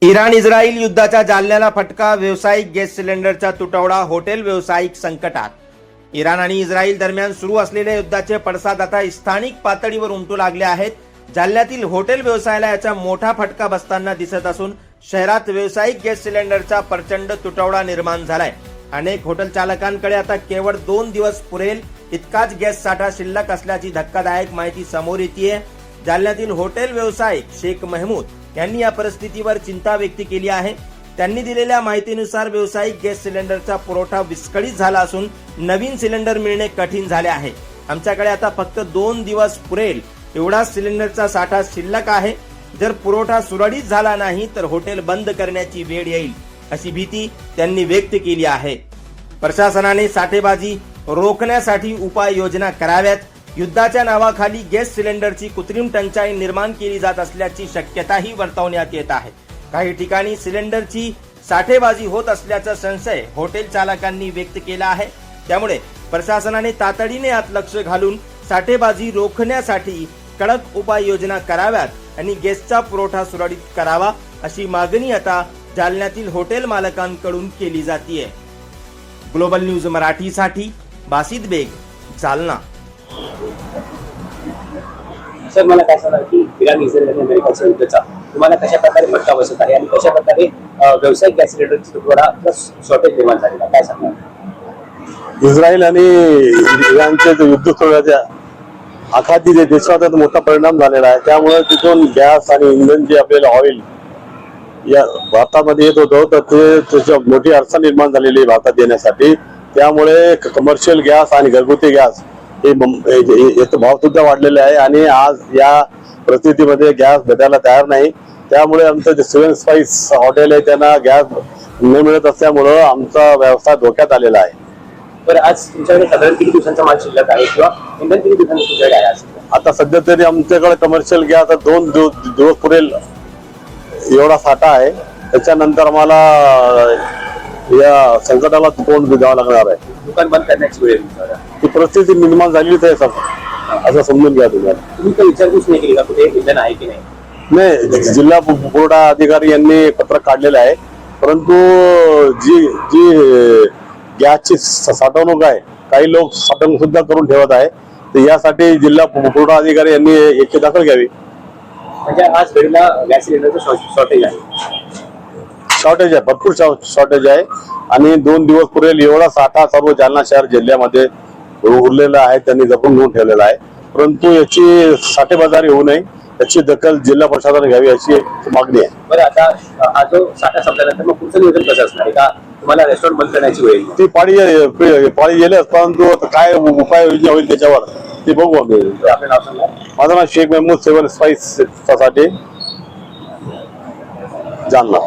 Iran Israel युद्धाच्या जालन्याला फटका, व्यावसायिक गॅस सिलेंडरचा तुटवडा, हॉटेल व्यावसायिक संकटात। इराण आणि इस्रायल दरम्यान सुरू असलेल्या युद्धाचे पडसाद आता स्थानिक पातळीवर उमटू लागले आहेत। जालन्यातील हॉटेल व्यवसायाला याचा मोठा फटका बसताना दिसत असून शहरात व्यावसायिक गॅस सिलेंडरचा प्रचंड तुटवडा निर्माण झालाय। अनेक हॉटेल चालकांकडे आता केवळ 2 दिवस पुरेल इतकाच गॅस साठा शिल्लक असल्याची धक्कादायक माहिती समोर येते। जालन्यातील हॉटेल व्यावसायिक शेख महमूद यांनी या परिस्थितीवर चिंता व्यक्त केली आहे। त्यांनी दिलेल्या माहितीनुसार व्यावसायिक गॅस सिलेंडरचा पुरवठा विस्कळीत झाला असून नवीन सिलेंडर मिळणे कठीण झाले आहे। आमच्याकडे आता फक्त 2 दिवस पुरेल एवढा सिलेंडरचा साठा शिल्लक आहे। जर पुरवठा सुरळीत झाला नाही तर हॉटेल बंद करण्याची वेळ येईल अशी भीती त्यांनी व्यक्त केली आहे। प्रशासनाने साठेबाजी रोखण्यासाठी उपाययोजना कराव्यात। युद्धाच्या नावाखाली गॅस सिलेंडरची कृत्रिम टंचाई निर्माण केली जात असल्याची शक्यताही वर्तवण्यात येत आहे। काही ठिकाणी सिलेंडरची साठेबाजी होत असल्याचा संशय हॉटेल चालकांनी व्यक्त केला आहे। त्यामुळे प्रशासनाने तातडीने यात लक्ष घालून साठेबाजी रोखण्यासाठी कडक उपाययोजना कराव्यात आणि गॅसचा पुरवठा सुरळीत करावा अशी मागणी आता जालन्यातील हॉटेल मालकांकडून केली जाते। ग्लोबल न्यूज मराठीसाठी बासित बेग, जालना। सर, मला काय सांगा की इराण इस्रायल आणि अमेरिकाच्या युद्धाचा तुम्हाला कशा प्रकारे फटका बसत आहे आणि कशा प्रकारे व्यावसायिक गॅस सिलेंडरची तुटवडा प्लस शॉर्टेज निर्माण झालेला काय सांगणार? इस्रायल आणि इराणचे युद्ध सुरू आखाती देशात मोठा परिणाम झालेला आहे। त्यामुळे तिथून गॅस आणि इंधन जे आपल्याला ऑइल या भारतामध्ये येत होतं तर ते त्याची मोठी अडचण निर्माण झालेली आहे भारतात येण्यासाठी। त्यामुळे कमर्शियल गॅस आणि घरगुती गॅस याचा भाव सुद्धा वाढलेला आहे आणि आज या परिस्थितीमध्ये गॅस भेटायला तयार नाही। त्यामुळे आमचं जे 7 स्पाइस हॉटेल आहे त्यांना गॅस न मिळत असल्यामुळं आमचा व्यवसाय धोक्यात आलेला आहे। बरं, आज तुमच्याकडे साधारण किती दिवसांचा माल शिल्लक आहे किंवा इंधन किती दिवसांनी तुमच्याकडे आहे? आता सध्या तरी आमच्याकडे कमर्शियल गॅस 2 दिवस पुरेल एवढा साठा आहे। त्याच्यानंतर आम्हाला या संकटाला तोंड द्यावं लागणार आहे। दुकान बंद करण्याची वेळ ती परिस्थिती निर्माण झालीच आहे असं समजून घ्या तुम्हाला। तुम्ही काही विचारपूस नाही केली का कुठे इंधन आहे की नाही? नाही, जिल्हा पुरवठा अधिकारी यांनी पत्रक काढलेलं आहे, परंतु जी गॅसची साठवणूक आहे काही लोक साठवणूक सुद्धा करून ठेवत आहे। तर यासाठी जिल्हा पुरवठा अधिकारी यांनी याची दखल घ्यावी। म्हणजे आज घडीला गॅस सिलेंडरचं शॉर्टेज आहे, भरपूर शॉर्टेज आहे आणि 2 दिवस पुरेल एवढा साठा सर्व जालना शहर जिल्ह्यामध्ये उरलेला आहे, त्यांनी जपून घेऊन ठेवलेला आहे। परंतु याची साठेबाजारी होऊ नये याची दखल जिल्हा प्रशासनाने घ्यावी अशी मागणी आहे। बरं, आता हा जो साठा संपल्यानंतर मग पुढचं नियोजन कसं असणार आहे? का तुम्हाला रेस्टॉरंट बंद करण्याची वेळ? ती पाळी येईल, परंतु काय उपाययोजना होईल त्याच्यावर ते बघू आम्ही। आपलं नाव सांगा? माझं नाव शेख महमूद, 7 स्पाइस साठी, जालना।